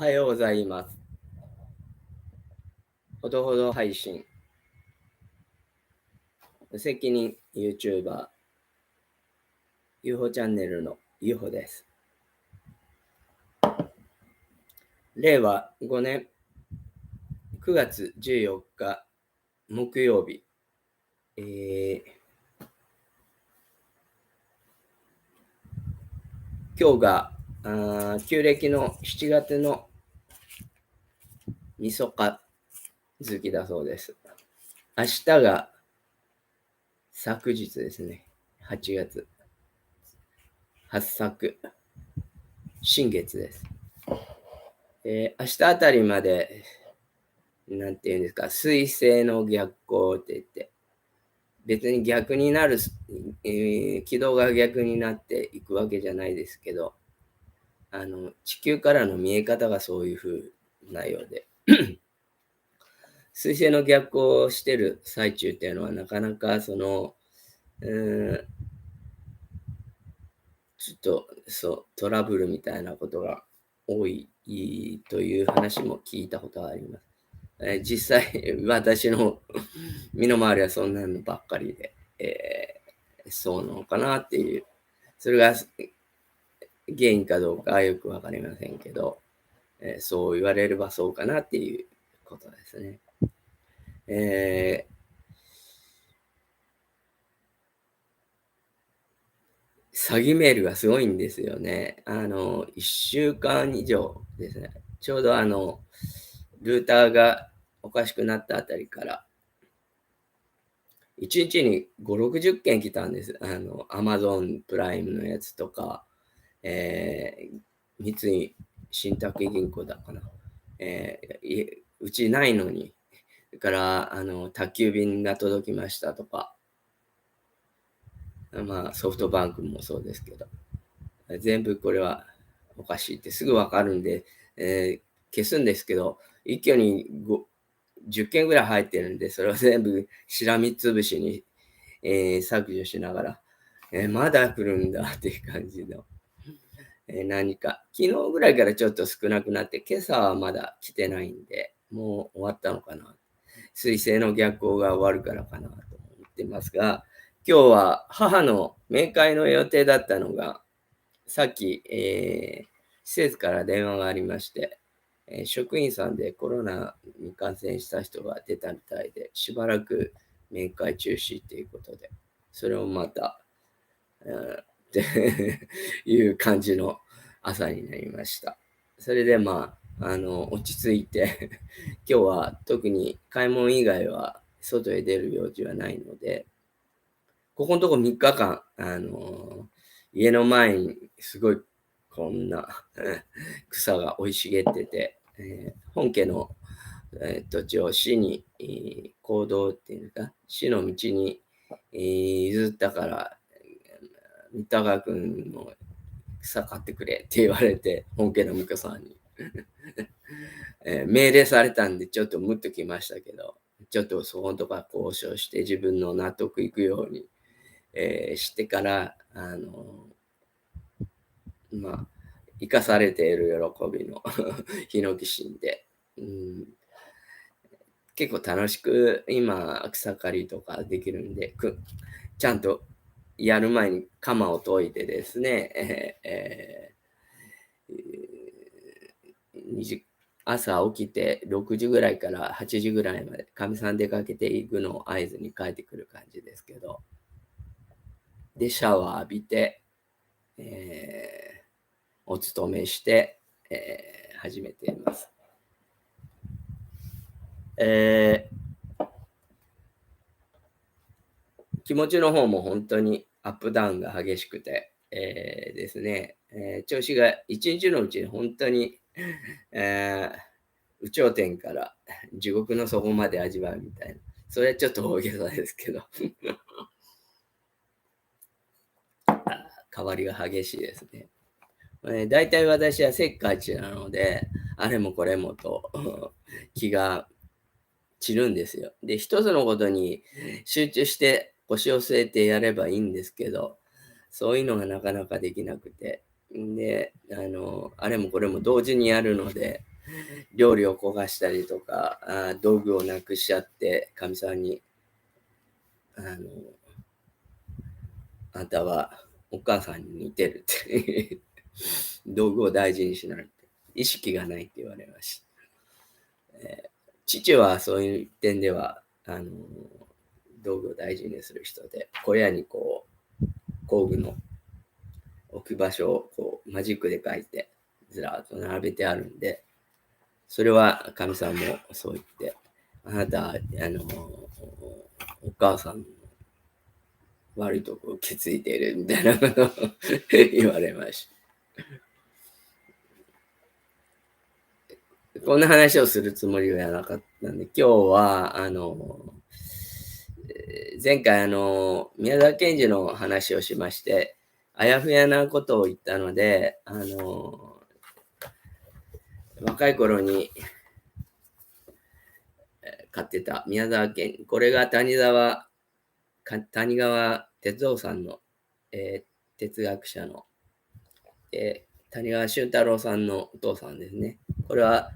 はようございます。ほどほど配信。無責任 YouTuber、UFO チャンネルの UFO です。令和5年9月14日木曜日。今日が旧暦の7月のみそか月だそうです。明日が昨日ですね。8月。8作。新月です。明日あたりまで、なんていうんですか、水星の逆行って言って、別に逆になる、軌道が逆になっていくわけじゃないですけど、地球からの見え方がそういう風なようで、水星の逆行をしてる最中っていうのはなかなかちょっとトラブルみたいなことが多いという話も聞いたことがあります。実際、私の身の回りはそんなのばっかりで、そうなのかなっていう、それが原因かどうかはよくわかりませんけど、そう言われればそうかなっていうことですね。詐欺メールがすごいんですよね。1週間以上ですね。ちょうどルーターがおかしくなったあたりから、1日に5、60件来たんです。Amazon プライムのやつとか、三井信託銀行だかな。うちないのに、それから、宅急便が届きましたとか、まあ、ソフトバンクもそうですけど、全部これはおかしいってすぐわかるんで、消すんですけど、一挙に10件ぐらい入ってるんで、それを全部しらみつぶしに、削除しながら、まだ来るんだっていう感じの、何か、昨日ぐらいからちょっと少なくなって、今朝はまだ来てないんで、もう終わったのかな。水星の逆行が終わるからかなと思ってますが、今日は母の面会の予定だったのが、さっき、施設から電話がありまして、職員さんでコロナに感染した人が出たみたいで、しばらく面会中止ということで、それをまた、っていう感じの朝になりました。それでまあ、落ち着いて今日は特に買い物以外は外へ出る用事はないので、ここのとこ3日間、家の前にすごいこんな草が生い茂ってて、本家の、土地を市に、公道っていうか、市の道に、譲ったから、三田川君の草買ってくれって言われて、本家の婿さんに、命令されたんで、ちょっとムッときましたけど、ちょっとそこのとこは交渉して自分の納得いくように、してから、まあ、生かされている喜びのヒノキシンで、結構楽しく今草刈りとかできるんで、ちゃんとやる前に鎌を研いでですね、朝起きて6時ぐらいから8時ぐらいまでかみさん出かけていくのを合図に帰ってくる感じですけど、でシャワー浴びて、お勤めして、始めています。気持ちの方も本当にアップダウンが激しくて、ですね、調子が一日のうちに本当に、有頂天から地獄の底まで味わうみたいな、それはちょっと大げさですけど変わりが激しいですね。大体私はせっかちなので、あれもこれもと気が散るんですよ。で、一つのことに集中して腰を据えてやればいいんですけど、そういうのがなかなかできなくて、で、あれもこれも同時にやるので、料理を焦がしたりとか、道具をなくしちゃって、かみさんに、あんたはお母さんに似てるって道具を大事にしないって、意識がないって言われました。父はそういう点では、道具を大事にする人で、小屋にこう、工具の置く場所をこうマジックで書いて、ずらっと並べてあるんで、それはかみさんもそう言って、あなた、お母さんの悪いとこ受け継いでいるみたいなことを言われました。こんな話をするつもりはなかったんで、今日は、前回宮沢賢治の話をしまして、あやふやなことを言ったので、若い頃に買ってた宮沢賢治、これが谷川哲夫さんの、哲学者の、谷川俊太郎さんのお父さんですね。これは、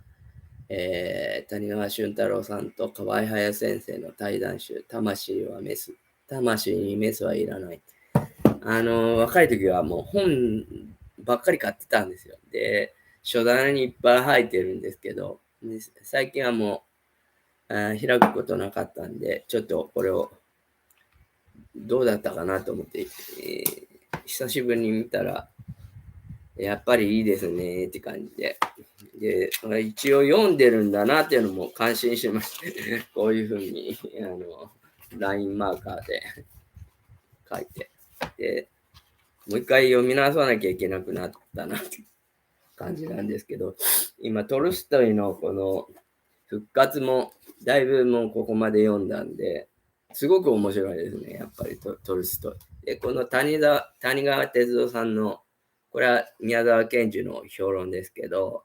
谷川俊太郎さんと河合隼先生の対談集、魂はメス。魂にメスはいらない。若い時はもう本ばっかり買ってたんですよ。で、書棚にいっぱい入ってるんですけど、最近はもう開くことなかったんで、ちょっとこれをどうだったかなと思って、久しぶりに見たら、やっぱりいいですねって感じで。で、一応読んでるんだなっていうのも感心しまして、こういうふうに、ラインマーカーで書いて。で、もう一回読み直さなきゃいけなくなったなって感じなんですけど、今、トルストイのこの復活も、だいぶもうここまで読んだんで、すごく面白いですね、やっぱりトルストイ。で、この谷川哲夫さんの、これは宮沢賢治の評論ですけど、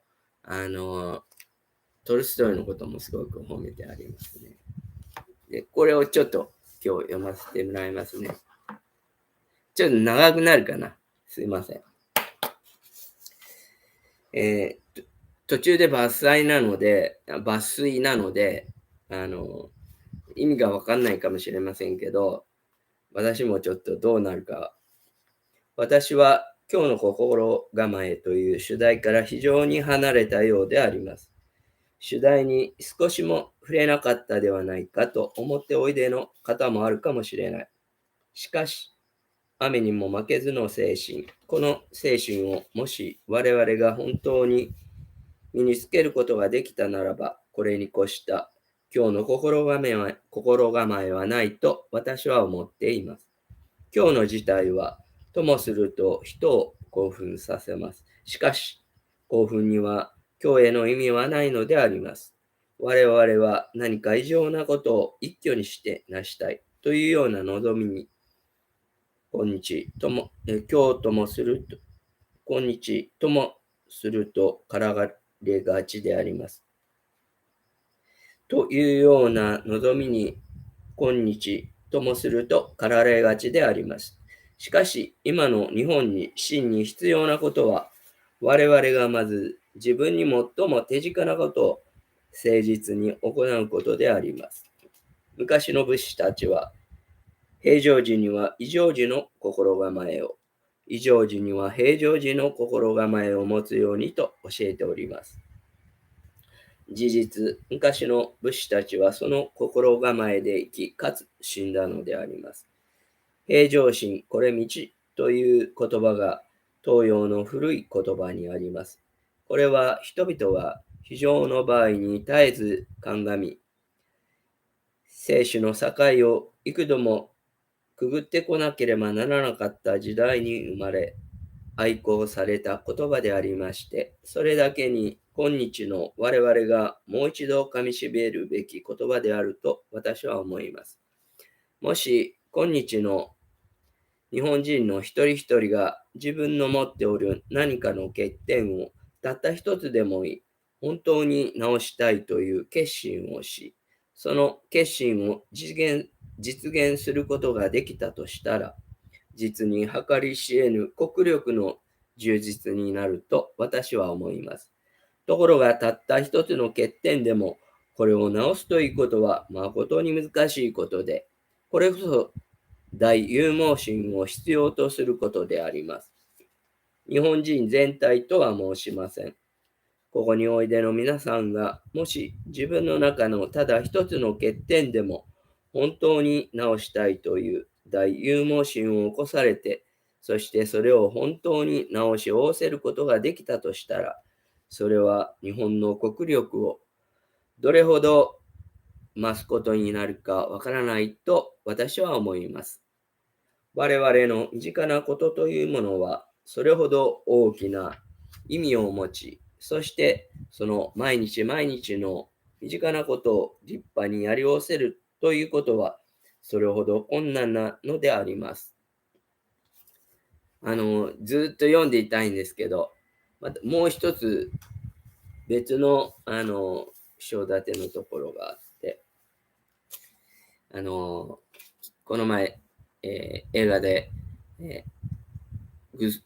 トルストイのこともすごく褒めてありますね。で、これをちょっと今日読ませてもらいますね。ちょっと長くなるかな。すいません。途中で抜粋なので、意味がわかんないかもしれませんけど、私もちょっとどうなるか。私は今日の心構えという主題から非常に離れたようであります。主題に少しも触れなかったではないかと思っておいでの方もあるかもしれない。しかし、雨にも負けずの精神、この精神をもし我々が本当に身につけることができたならば、これに越した今日の心構えはないと私は思っています。今日の事態は、ともすると人を興奮させます。しかし、興奮には今日への意味はないのであります。我々は何か異常なことを一挙にして成したいというような望みに、今日とも、今日ともすると、今日ともするとからがれがちであります。というような望みに、今日ともすると駆られがちであります。しかし、今の日本に真に必要なことは、我々がまず自分に最も手近なことを誠実に行うことであります。昔の武士たちは、平常時には異常時の心構えを、異常時には平常時の心構えを持つようにと教えております。事実、昔の武士たちはその心構えで生き、かつ死んだのであります。平常心、これ道という言葉が東洋の古い言葉にあります。これは人々が非常の場合に絶えず鑑み、生死の境を幾度もくぐってこなければならなかった時代に生まれ、愛好された言葉でありまして、それだけに今日の我々がもう一度噛みしめるべき言葉であると私は思います。もし今日の日本人の一人一人が自分の持っておる何かの欠点をたった一つでもいい、本当に直したいという決心をし、その決心を実現することができたとしたら、実に計り知れぬ国力の充実になると私は思います。ところがたった一つの欠点でも、これを直すということは誠に難しいことで、これこそ大勇猛心を必要とすることであります。日本人全体とは申しません。ここにおいでの皆さんが、もし自分の中のただ一つの欠点でも、本当に直したいという大勇猛心を起こされて、そしてそれを本当に直し仰せることができたとしたら、それは日本の国力をどれほど増すことになるかわからないと私は思います。我々の身近なことというものは、それほど大きな意味を持ち、そしてその毎日毎日の身近なことを立派にやりおせるということは、それほど困難なのであります。ずっと読んでいたいんですけど、またもう一つ別の章立てのところがあって、この前、映画で、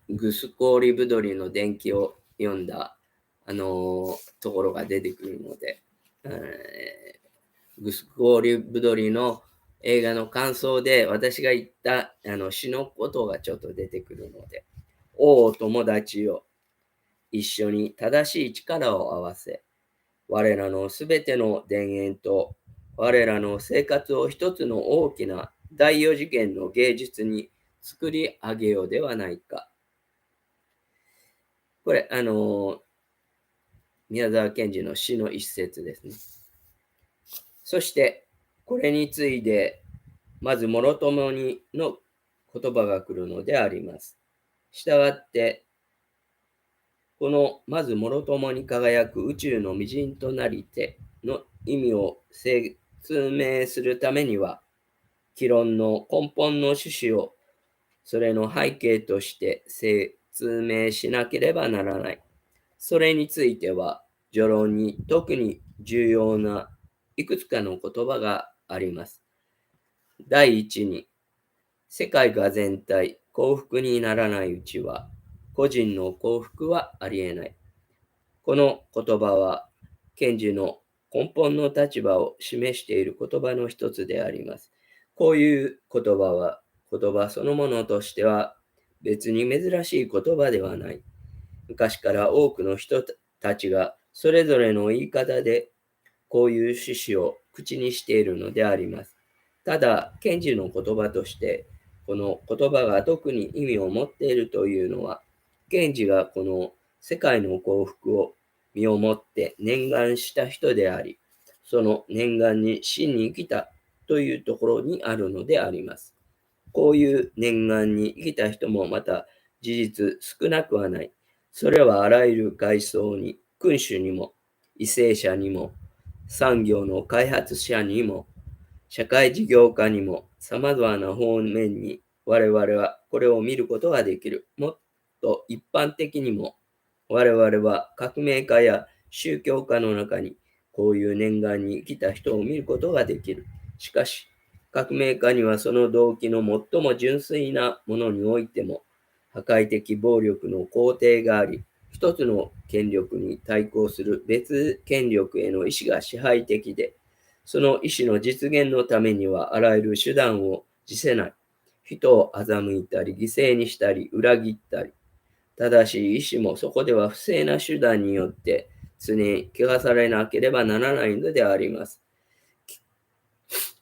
グスコーリブドリの伝記を読んだ、ところが出てくるので、グスコーリブドリの映画の感想で私が言った詩のことがちょっと出てくるので、お友達よ、一緒に正しい力を合わせ、我らのすべての田園と我らの生活を一つの大きな第四次元の芸術に作り上げようではないか。これ、宮沢賢治の詩の一節ですね。そして、これについて、まず、もろともにの言葉が来るのであります。したがって、この、まず、もろともに輝く宇宙の微塵となりての意味を説明するためには、議論の根本の趣旨を、それの背景として説明しなければならない。それについては、序論に特に重要ないくつかの言葉があります。第一に、世界が全体幸福にならないうちは、個人の幸福はありえない。この言葉は、賢治の根本の立場を示している言葉の一つであります。こういう言葉は、言葉そのものとしては別に珍しい言葉ではない。昔から多くの人たちがそれぞれの言い方でこういう趣旨を口にしているのであります。ただ、賢治の言葉として、この言葉が特に意味を持っているというのは、賢治がこの世界の幸福を身をもって念願した人であり、その念願に真に生きたというところにあるのであります。こういう念願に生きた人もまた事実少なくはない。それはあらゆる階層に、君主にも、為政者にも、産業の開発者にも、社会事業家にも、様々な方面に我々はこれを見ることができる。もっと一般的にも、我々は革命家や宗教家の中にこういう念願に生きた人を見ることができる。しかし、革命家にはその動機の最も純粋なものにおいても、破壊的暴力の肯定があり、一つの権力に対抗する別権力への意志が支配的で、その意志の実現のためにはあらゆる手段を辞せない。人を欺いたり、犠牲にしたり、裏切ったり、正しい意志もそこでは不正な手段によって常に汚されなければならないのであります。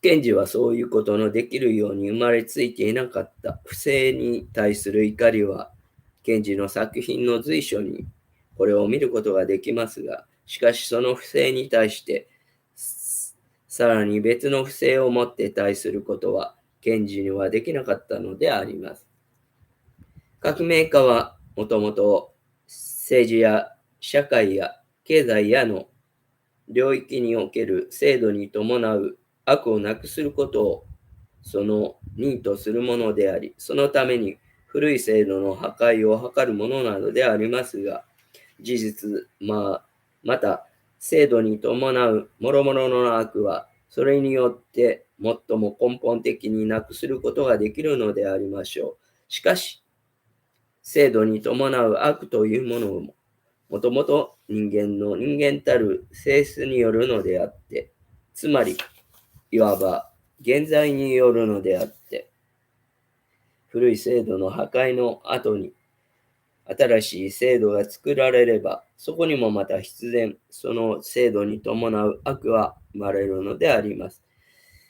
賢治はそういうことのできるように生まれついていなかった。不正に対する怒りは、賢治の作品の随所にこれを見ることができますが、しかしその不正に対して、さらに別の不正をもって対することは、賢治にはできなかったのであります。革命家はもともと政治や社会や経済やの領域における制度に伴う悪をなくすることをその任とするものであり、そのために古い制度の破壊を図るものなどでありますが、事実、また制度に伴う諸々の悪は、それによって最も根本的になくすることができるのでありましょう。しかし、制度に伴う悪というものも、もともと人間の人間たる性質によるのであって、つまり、いわば現在によるのであって、古い制度の破壊の後に新しい制度が作られれば、そこにもまた必然、その制度に伴う悪は生まれるのであります。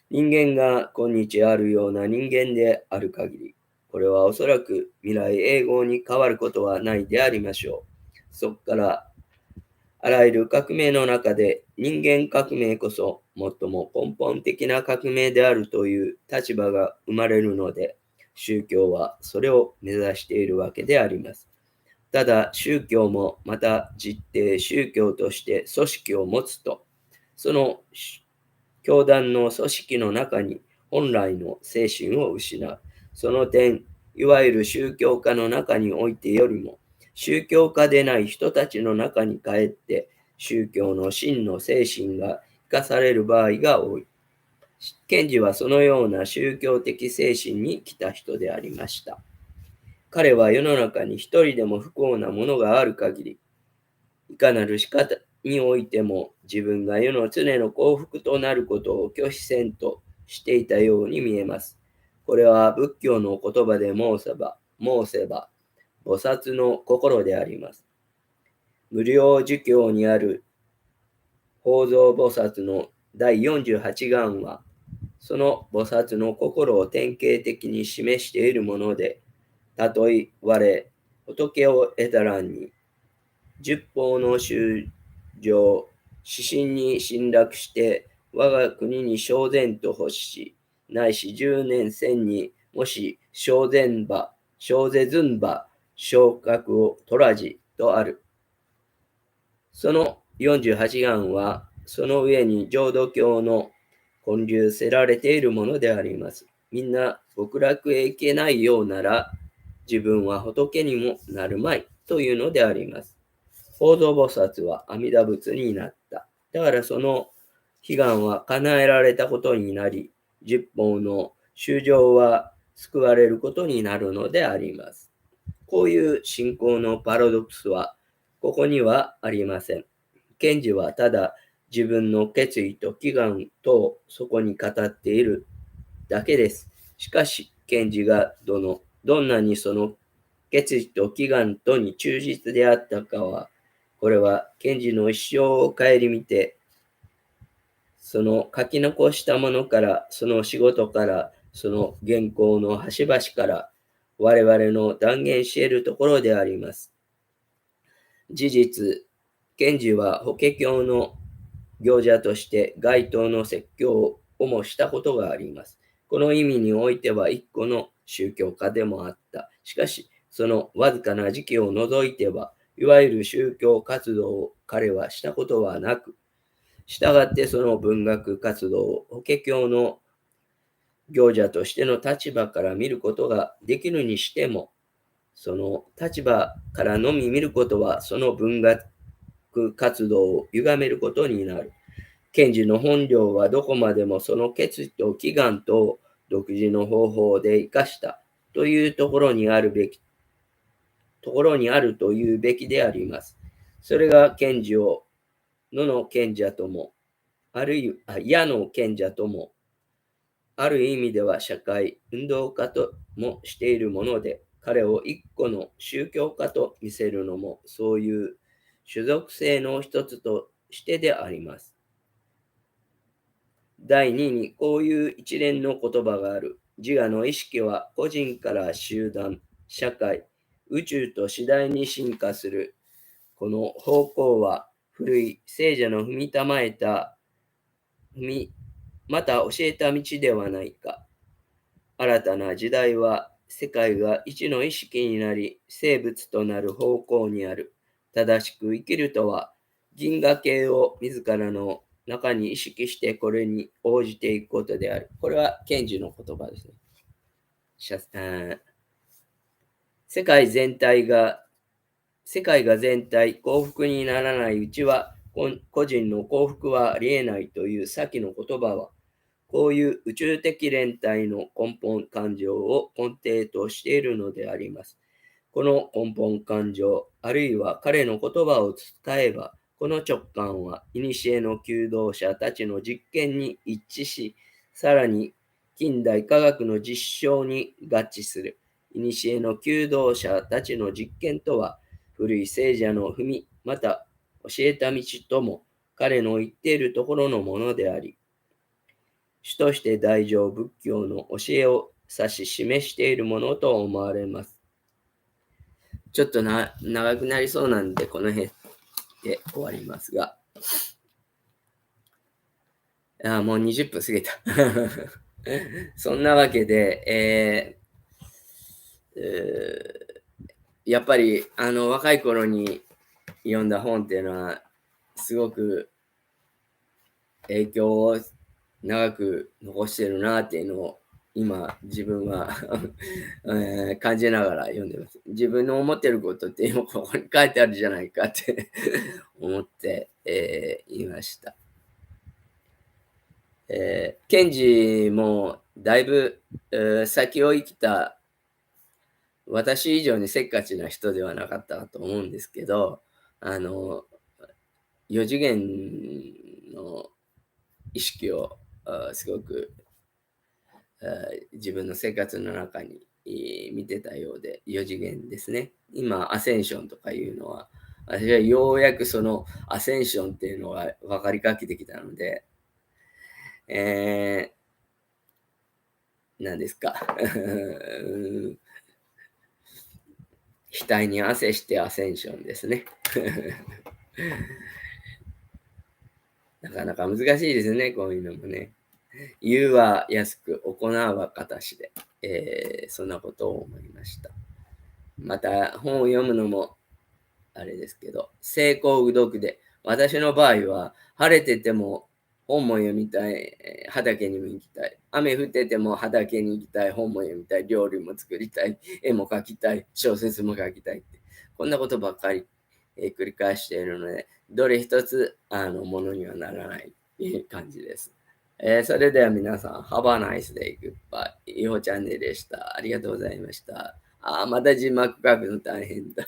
人間が今日あるような人間である限り、これはおそらく未来永劫に変わることはないでありましょう。そこからあらゆる革命の中で人間革命こそ最も根本的な革命であるという立場が生まれるので、宗教はそれを目指しているわけであります。ただ宗教もまた実定宗教として組織を持つと、その教団の組織の中に本来の精神を失う。その点、いわゆる宗教家の中においてよりも、宗教家でない人たちの中にかえって、宗教の真の精神が生かされる場合が多い。賢治はそのような宗教的精神に来た人でありました。彼は世の中に一人でも不幸なものがある限り、いかなる仕方においても自分が世の常の幸福となることを拒否せんとしていたように見えます。これは仏教の言葉で申せば、菩薩の心であります。無料儒教にある法蔵菩薩の第48願は、その菩薩の心を典型的に示しているもので、たとえ我、仏を得たらんに、十方の衆生、指針に侵略して、我が国に正然と欲し、ないし10年千にもし正然馬、正ぜずん馬、昇格を取らじとある。その48願は、その上に浄土教の建立せられているものであります。みんな極楽へ行けないようなら、自分は仏にもなるまいというのであります。法蔵菩薩は阿弥陀仏になった。だからその悲願は叶えられたことになり、十方の衆生は救われることになるのであります。こういう信仰のパラドックスはここにはありません。賢治はただ自分の決意と祈願とそこに語っているだけです。しかし、賢治がどんなにその決意と祈願とに忠実であったかは、これは賢治の一生を顧みて、その書き残したものから、その仕事から、その原稿の端々から、我々の断言し得るところであります。事実、賢治は法華経の行者として該当の説教をもしたことがあります。この意味においては一個の宗教家でもあった。しかし、そのわずかな時期を除いては、いわゆる宗教活動を彼はしたことはなく、したがってその文学活動を法華経の行者としての立場から見ることができるにしても、その立場からのみ見ることは、その文学活動を歪めることになる。賢治の本領はどこまでもその決意と祈願と独自の方法で生かしたというところにあるというべきであります。それが賢治を野の賢者とも、あるいは矢の賢者とも、ある意味では社会運動家ともしているもので、彼を一個の宗教家と見せるのも、そういう種族性の一つとしてであります。第2にこういう一連の言葉がある。自我の意識は個人から集団、社会、宇宙と次第に進化する。この方向は古い聖者の踏みたまえた、また教えた道ではないか。新たな時代は世界が一の意識になり、生物となる方向にある。正しく生きるとは、銀河系を自らの中に意識してこれに応じていくことである。これは賢治の言葉ですね。世界が全体幸福にならないうちは、個人の幸福はありえないという先の言葉は、こういう宇宙的連帯の根本感情を根底としているのであります。この根本感情、あるいは彼の言葉を伝えば、この直感は、古の求道者たちの実験に一致し、さらに近代科学の実証に合致する。古の求道者たちの実験とは、古い聖者の踏み、また教えた道とも、彼の言っているところのものであり、主として大乗仏教の教えを指し示しているものと思われます。ちょっと長くなりそうなんで、この辺で終わりますが。もう20分過ぎた。そんなわけで、やっぱり若い頃に読んだ本っていうのは、すごく影響を長く残してるなっていうのを今自分は感じながら読んでます。自分の思ってることって今ここに書いてあるじゃないかって思って、いました。ケンジもだいぶ、先を生きた私以上にせっかちな人ではなかったと思うんですけど、4次元の意識をすごく自分の生活の中に見てたようで、4次元ですね。今、アセンションとかいうのは、私はようやくそのアセンションっていうのが分かりかけてきたので、何ですか。額に汗してアセンションですね。なかなか難しいですね、こういうのもね。言うは安く、行うは形で、そんなことを思いました。また、本を読むのも、あれですけど、成功うどくで、私の場合は、晴れてても本も読みたい、畑にも行きたい。雨降ってても畑に行きたい、本も読みたい、料理も作りたい、絵も描きたい、小説も書きたいって。こんなことばっかり、繰り返しているので、どれ一つ、ものにはならない感じです。それでは皆さん、Have a nice day. Goodbye. いほチャンネルでした。ありがとうございました。また字幕書くの大変だ。